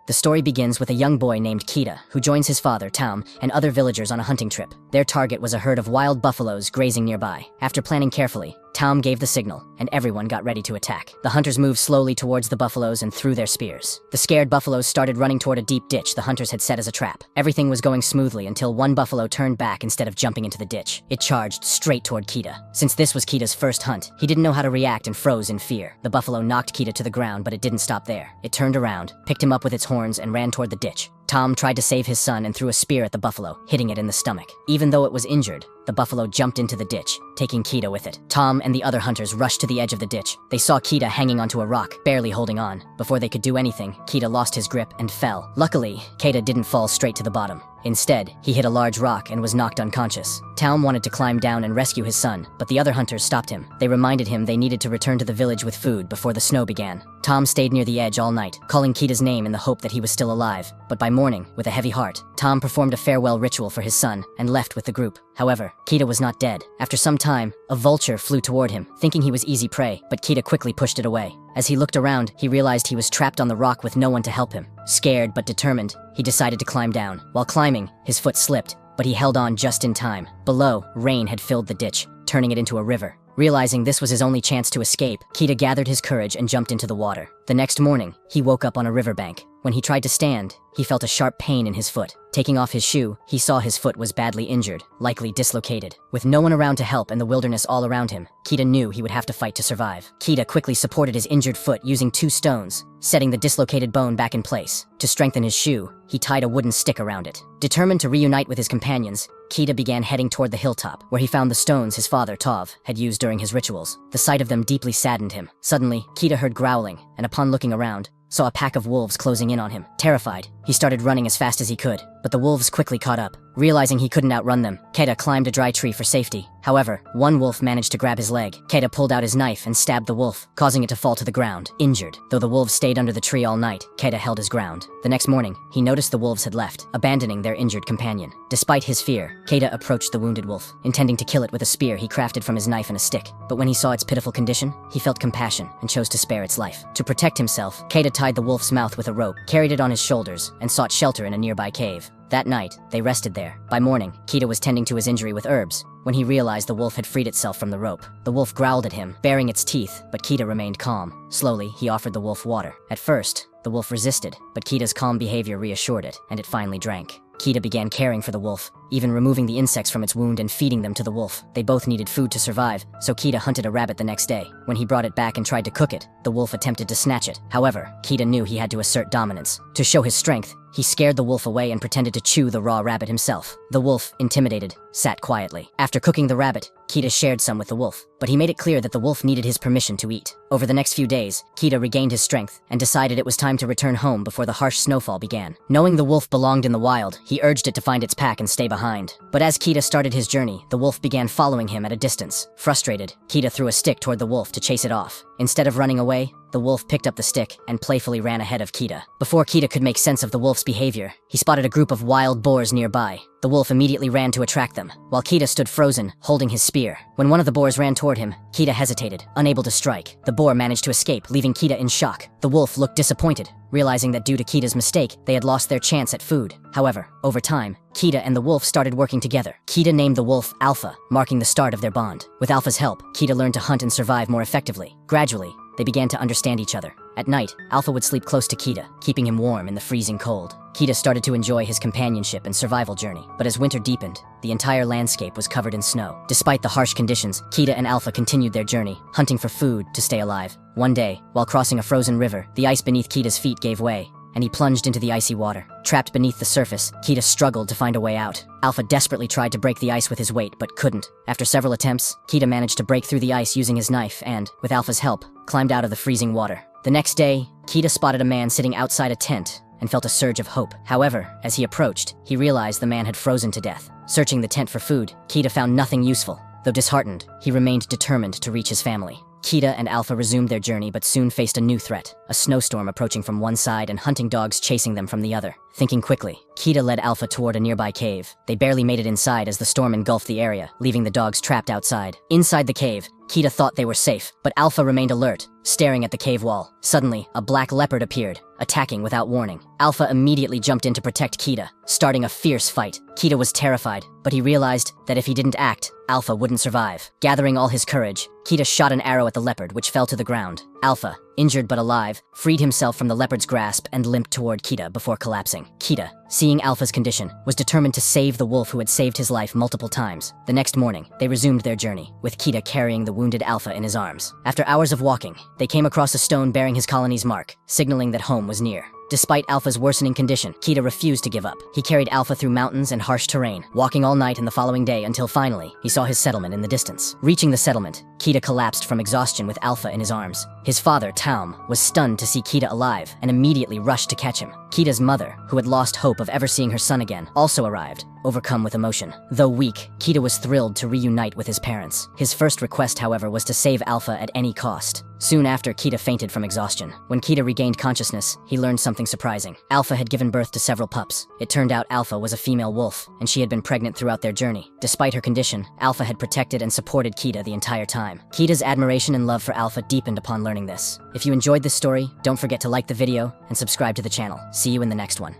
The story begins with a young boy named Keda, who joins his father, Tom, and other villagers on a hunting trip. Their target was a herd of wild buffaloes grazing nearby. After planning carefully, Tom gave the signal, and everyone got ready to attack. The hunters moved slowly towards the buffaloes and threw their spears. The scared buffaloes started running toward a deep ditch the hunters had set as a trap. Everything was going smoothly until one buffalo turned back instead of jumping into the ditch. It charged straight toward Keda. Since this was Keda's first hunt, he didn't know how to react and froze in fear. The buffalo knocked Keda to the ground, but it didn't stop there. It turned around, picked him up with its horns, and ran toward the ditch. Tom tried to save his son and threw a spear at the buffalo, hitting it in the stomach. Even though it was injured, the buffalo jumped into the ditch, taking Keda with it. Tom and the other hunters rushed to the edge of the ditch. They saw Keda hanging onto a rock, barely holding on. Before they could do anything, Keda lost his grip and fell. Luckily, Keda didn't fall straight to the bottom. Instead, he hit a large rock and was knocked unconscious. Tom wanted to climb down and rescue his son, but the other hunters stopped him. They reminded him they needed to return to the village with food before the snow began. Tom stayed near the edge all night, calling Keda's name in the hope that he was still alive. But by morning, with a heavy heart, Tom performed a farewell ritual for his son and left with the group. However, Keda was not dead. After some time, a vulture flew toward him, thinking he was easy prey, but Keda quickly pushed it away. As he looked around, he realized he was trapped on the rock with no one to help him. Scared but determined, he decided to climb down. While climbing, his foot slipped, but he held on just in time. Below, rain had filled the ditch, turning it into a river. Realizing this was his only chance to escape, Keda gathered his courage and jumped into the water. The next morning, he woke up on a riverbank. When he tried to stand, he felt a sharp pain in his foot. Taking off his shoe, he saw his foot was badly injured, likely dislocated. With no one around to help and the wilderness all around him, Keda knew he would have to fight to survive. Keda quickly supported his injured foot using 2 stones, setting the dislocated bone back in place. To strengthen his shoe, he tied a wooden stick around it. Determined to reunite with his companions, Keda began heading toward the hilltop, where he found the stones his father, Tov, had used during his rituals. The sight of them deeply saddened him. Suddenly, Keda heard growling, and upon looking around, saw a pack of wolves closing in on him. Terrified, he started running as fast as he could, but the wolves quickly caught up. Realizing he couldn't outrun them, Keda climbed a dry tree for safety. However, one wolf managed to grab his leg. Keda pulled out his knife and stabbed the wolf, causing it to fall to the ground, injured. Though the wolves stayed under the tree all night, Keda held his ground. The next morning, he noticed the wolves had left, abandoning their injured companion. Despite his fear, Keda approached the wounded wolf, intending to kill it with a spear he crafted from his knife and a stick. But when he saw its pitiful condition, he felt compassion and chose to spare its life. To protect himself, Keda tied the wolf's mouth with a rope, carried it on his shoulders, and sought shelter in a nearby cave. That night, they rested there. By morning, Keda was tending to his injury with herbs, when he realized the wolf had freed itself from the rope. The wolf growled at him, baring its teeth, but Keda remained calm. Slowly, he offered the wolf water. At first, the wolf resisted, but Keda's calm behavior reassured it, and it finally drank. Keda began caring for the wolf, even removing the insects from its wound and feeding them to the wolf. They both needed food to survive, so Keda hunted a rabbit the next day. When he brought it back and tried to cook it, the wolf attempted to snatch it. However, Keda knew he had to assert dominance. To show his strength, he scared the wolf away and pretended to chew the raw rabbit himself. The wolf, intimidated, sat quietly. After cooking the rabbit, Keda shared some with the wolf, but he made it clear that the wolf needed his permission to eat. Over the next few days, Keda regained his strength and decided it was time to return home before the harsh snowfall began. Knowing the wolf belonged in the wild, he urged it to find its pack and stay behind. But as Keda started his journey, the wolf began following him at a distance. Frustrated, Keda threw a stick toward the wolf to chase it off. Instead of running away, the wolf picked up the stick and playfully ran ahead of Keda. Before Keda could make sense of the wolf's behavior, he spotted a group of wild boars nearby. The wolf immediately ran to attract them, while Keda stood frozen, holding his spear. When one of the boars ran toward him, Keda hesitated, unable to strike. The boar managed to escape, leaving Keda in shock. The wolf looked disappointed, realizing that due to Keda's mistake, they had lost their chance at food. However, over time, Keda and the wolf started working together. Keda named the wolf Alpha, marking the start of their bond. With Alpha's help, Keda learned to hunt and survive more effectively. Gradually, they began to understand each other. At night, Alpha would sleep close to Keda, keeping him warm in the freezing cold. Keda started to enjoy his companionship and survival journey, but as winter deepened, the entire landscape was covered in snow. Despite the harsh conditions, Keda and Alpha continued their journey, hunting for food to stay alive. One day, while crossing a frozen river, the ice beneath Keda's feet gave way, and he plunged into the icy water. Trapped beneath the surface, Keda struggled to find a way out. Alpha desperately tried to break the ice with his weight, but couldn't. After several attempts, Keda managed to break through the ice using his knife and, with Alpha's help, climbed out of the freezing water. The next day, Keda spotted a man sitting outside a tent and felt a surge of hope. However, as he approached, he realized the man had frozen to death. Searching the tent for food, Keda found nothing useful. Though disheartened, he remained determined to reach his family. Keda and Alpha resumed their journey but soon faced a new threat, a snowstorm approaching from one side and hunting dogs chasing them from the other. Thinking quickly, Keda led Alpha toward a nearby cave. They barely made it inside as the storm engulfed the area, leaving the dogs trapped outside. Inside the cave, Keda thought they were safe, but Alpha remained alert, staring at the cave wall. Suddenly, a black leopard appeared, attacking without warning. Alpha immediately jumped in to protect Keda, starting a fierce fight. Keda was terrified, but he realized that if he didn't act, Alpha wouldn't survive. Gathering all his courage, Keda shot an arrow at the leopard, which fell to the ground. Alpha, injured but alive, freed himself from the leopard's grasp and limped toward Keda before collapsing. Keda, seeing Alpha's condition, was determined to save the wolf who had saved his life multiple times. The next morning, they resumed their journey, with Keda carrying the wounded Alpha in his arms. After hours of walking, they came across a stone bearing his colony's mark, signaling that home was near. Despite Alpha's worsening condition, Keda refused to give up. He carried Alpha through mountains and harsh terrain, walking all night and the following day until finally, he saw his settlement in the distance. Reaching the settlement, Keda collapsed from exhaustion with Alpha in his arms. His father, Taum, was stunned to see Keda alive and immediately rushed to catch him. Keda's mother, who had lost hope of ever seeing her son again, also arrived, overcome with emotion. Though weak, Keda was thrilled to reunite with his parents. His first request, however, was to save Alpha at any cost. Soon after, Keda fainted from exhaustion. When Keda regained consciousness, he learned something surprising. Alpha had given birth to several pups. It turned out Alpha was a female wolf, and she had been pregnant throughout their journey. Despite her condition, Alpha had protected and supported Keda the entire time. Keda's admiration and love for Alpha deepened upon learning this. If you enjoyed this story, don't forget to like the video and subscribe to the channel. See you in the next one.